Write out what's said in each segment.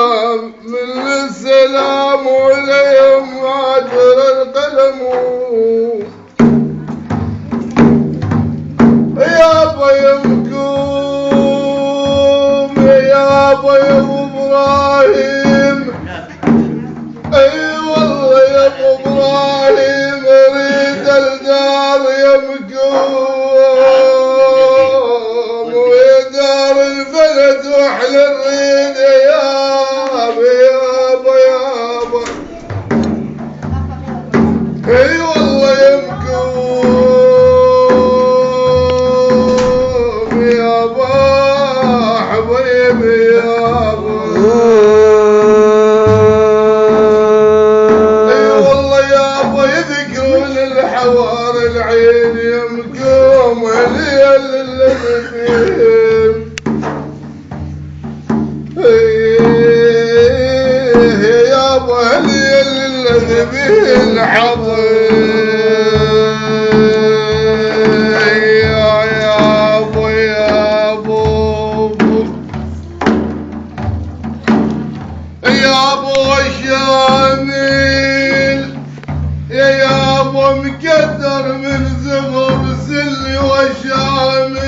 من السلام عليهم عادر القلم يابا يمكم يابا يا ابراهيم اي والله يا ابو ابراهيم اريد الدار يمكم ويدار البلد واحلى الريد يابا يابا يابا اي والله يمكم يابا حبيبي يابا الحوار العين يمكم الليل الذي فيه يابا الليل الذي فيه الحظ يابا يابا يابا والشامل يابا مكدر من زغر سلي وشامل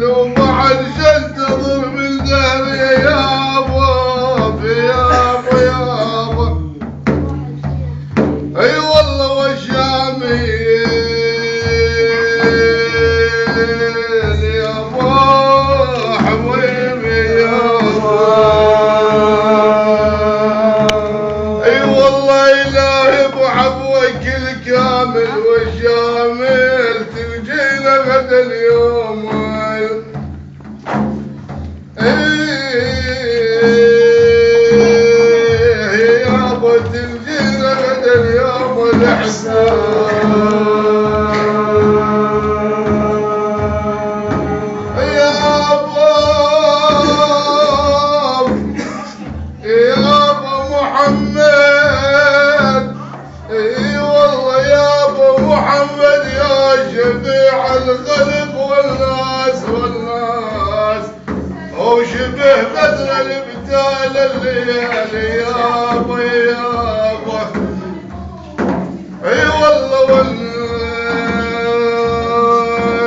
وبعد شنتظر من دهر يابا يابا يابا اي والله وشامل يابا حبيبي يابا اي والله الهي بعفوك الكامل والشامل تلجينا غدا اليوم يابا تلجينا غدا اليوم الاحسان يابا محمد اي والله يابا محمد يا شفيع الخلق والناس وشبه بدر الابتال الليالي يابا يابا اي والله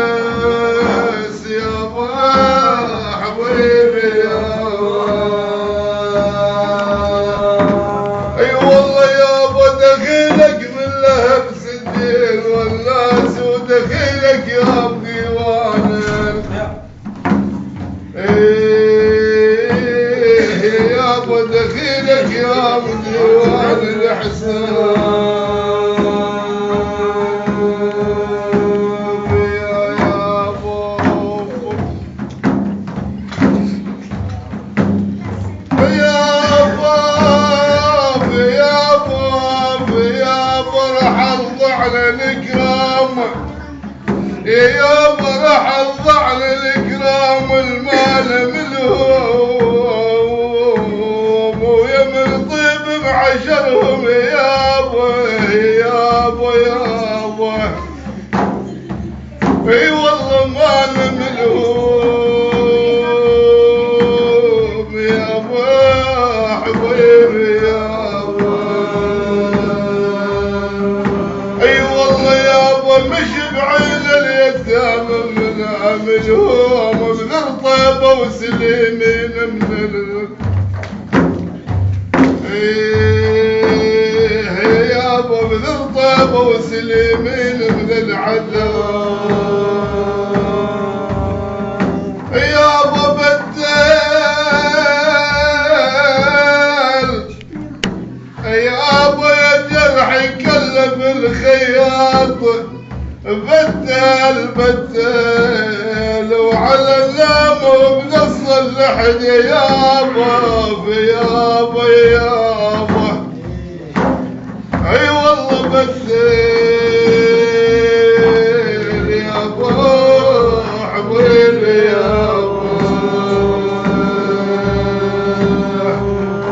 والناس يابا حبيبي يابا اي والله يابا دخيلك من لهب سدين والناس ودخيلك يا بديوان يابا دخيلك يا بديوان الاحسان يابا راح الضعن الكرام المال ملهوم ويمن طيب بعشرهم يابا يابا يابا اي والله مال ملهوم يابا حبيبي يابا اي والله يابا مش بعين اليتامى من عملهم بذر طيبة وسليمين من يابا بذر طيبة وسليمين من العذاب يابا بدل يابا يا جرح يكلف الخياط بدل وعلى اللام وبنص اللحد يابا يابا يابا اي والله بدل يابا حبيبي يابا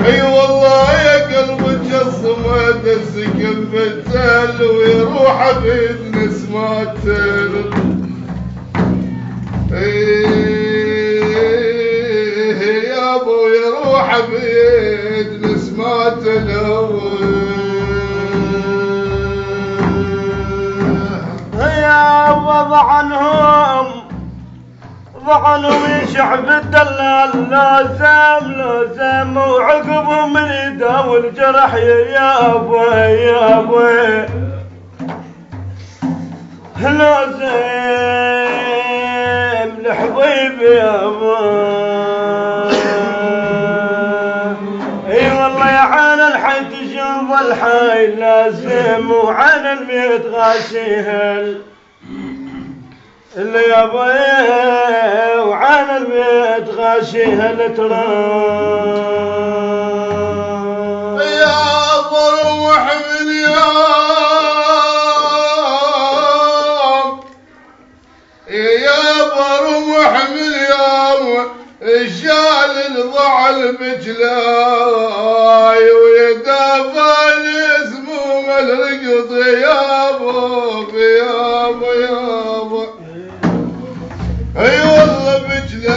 اي والله يا قلبك الصمد السكن بدل ويروح بالنس ما تل يابا روح بيد نسمات الهوى يا وضع عنهم يشعب الدلال لازم وعقبهم يداوي الجرح يا ابوي لازم لحبيبي يا ابوي اي والله يا عين الحي تشوف الحي لازم وعين الميت غاشيهل اللي يا ابوي وعين الميت غاشيهل ترى يا بروح من يوم شال الضعل بجلاي ويدافع اسمه الرقض يابا اي والله بجلاي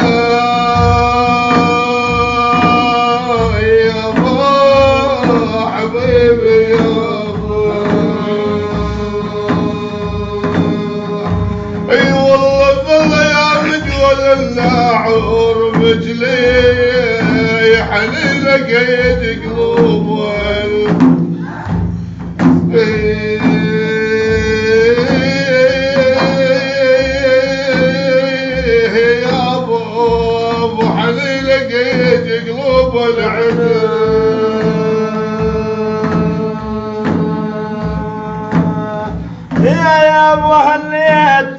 يابا حبيبي يابا اي والله بالله يا مجول الناعور بجلي حليل قيد قلوب يا ابو حليل قيد قلوب العين يا ابو هالليت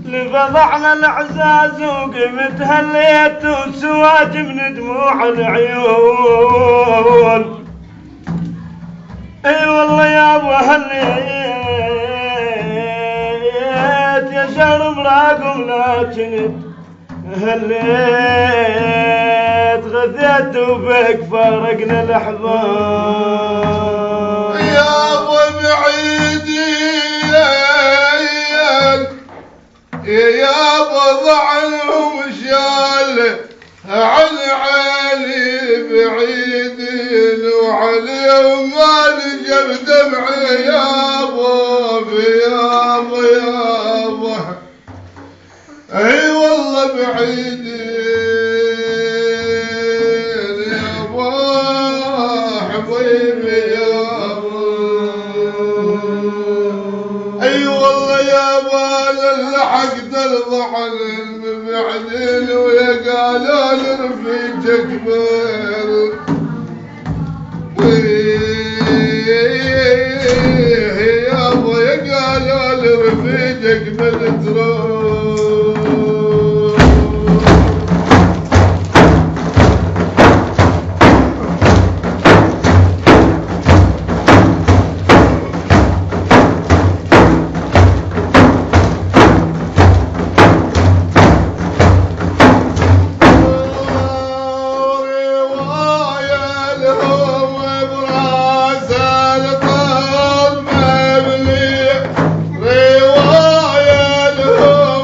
لفضعنا العزاز وقمت هالليت وسوات من دموع العيون اي والله يا ابو هالليت يا شهر براكم لكن هالليت غثيت وبك فارقنا الاحباب يا ابو بعيدين يا بضع عنهم شال عن علي بعيدين وعليهم ما نجب دمعي يا ابو اي والله بعيدين يا ابو حبيبي يا ابو اي والله يا بال اللحق ترضعن بعدين ويا قالوا لرفيجك بال يا ابو يا قالوا لرفيجك بالتروح رواية لهم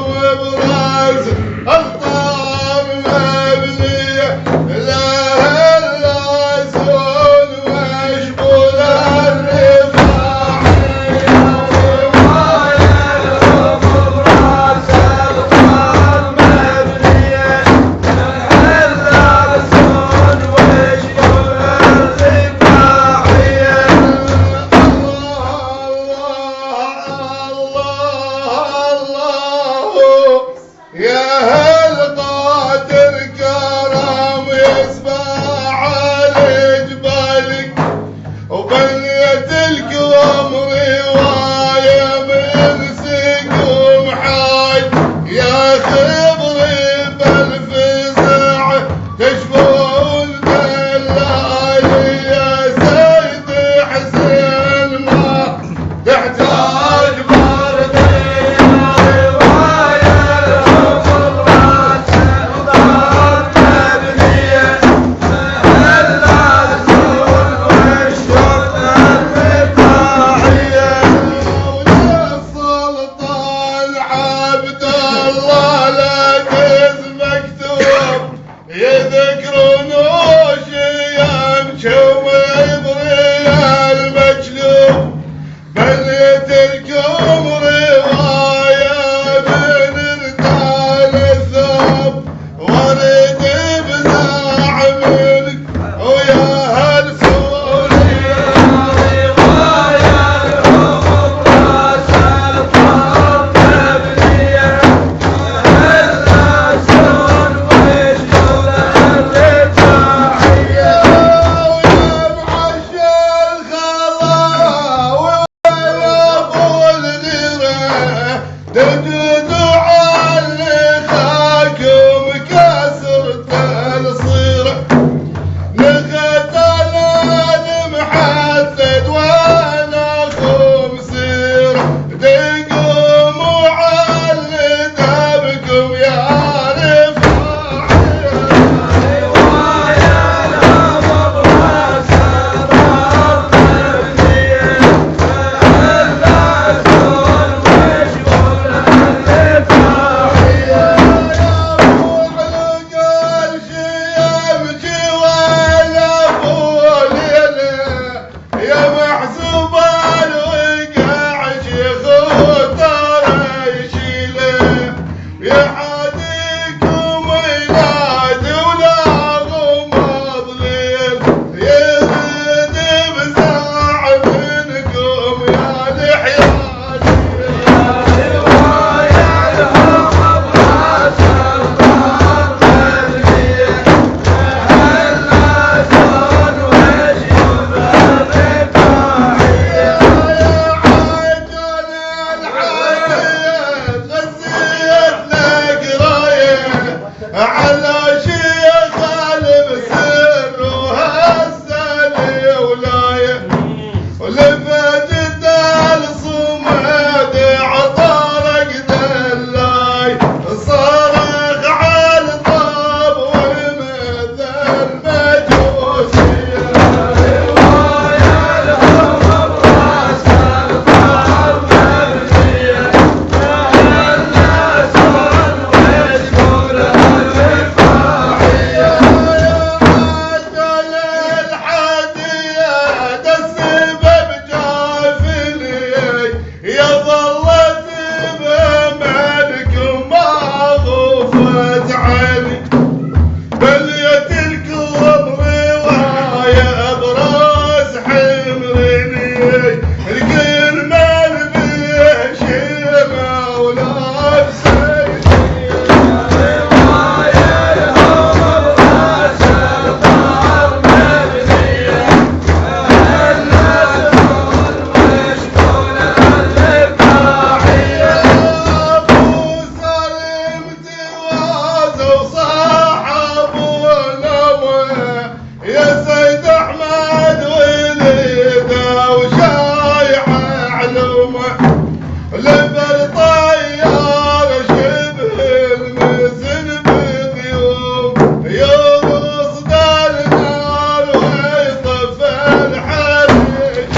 يا سيد احمد وليده وشايع علومه لبر طيار شبه المزن بغيوم يرص النار ويطفى الحريق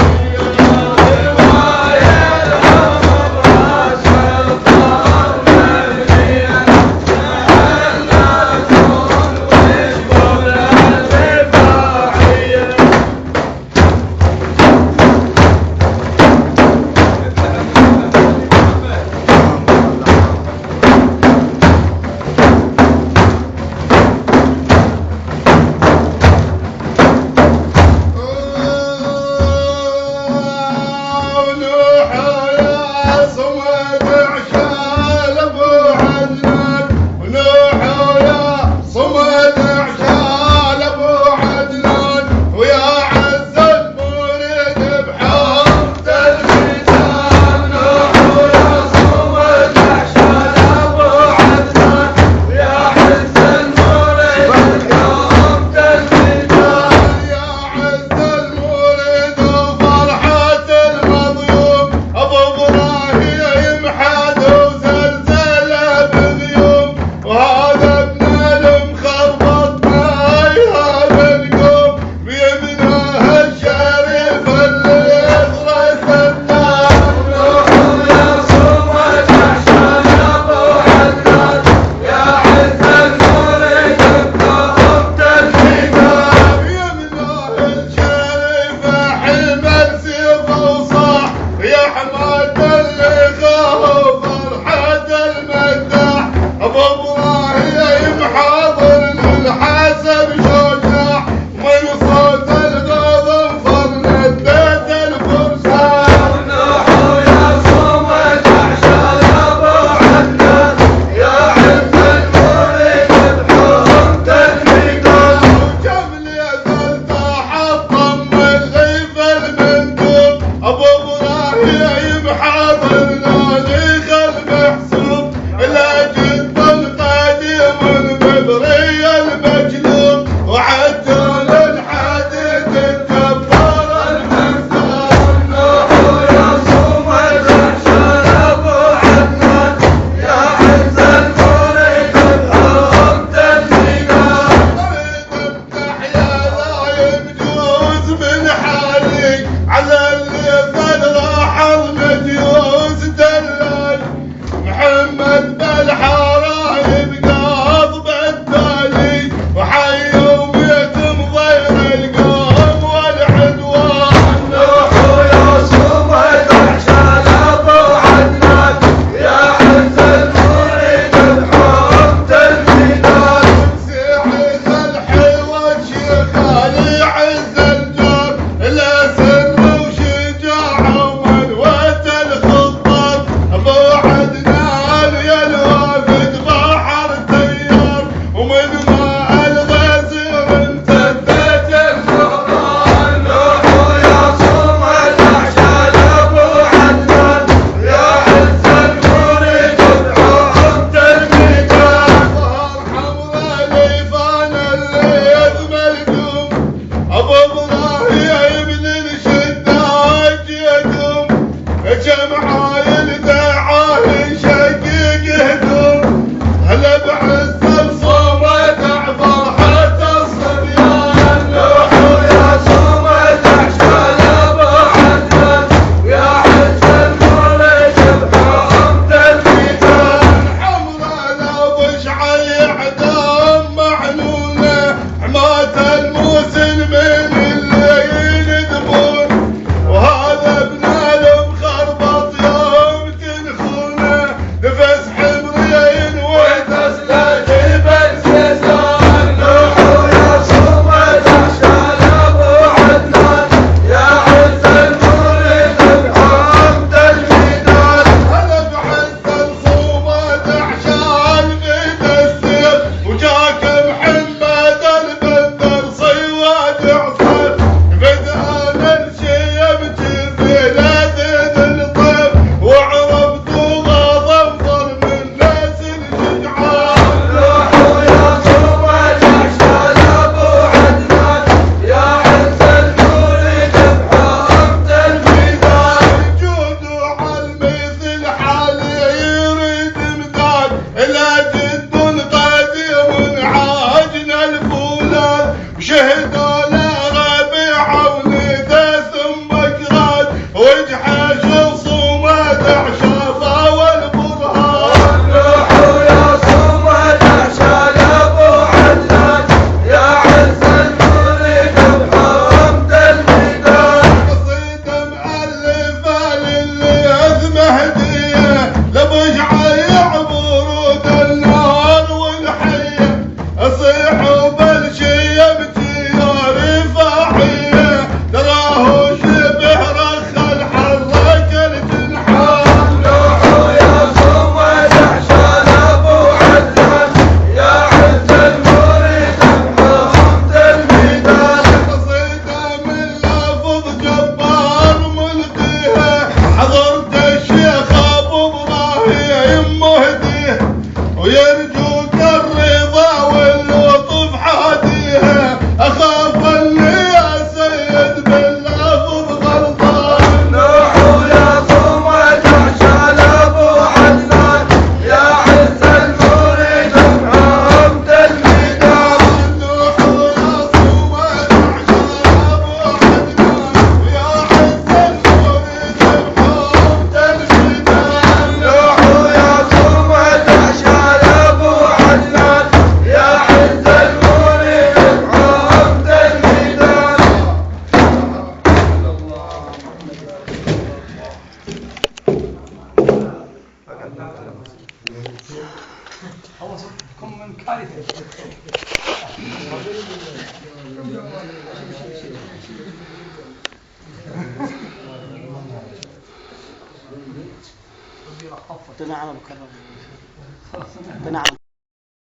تنعم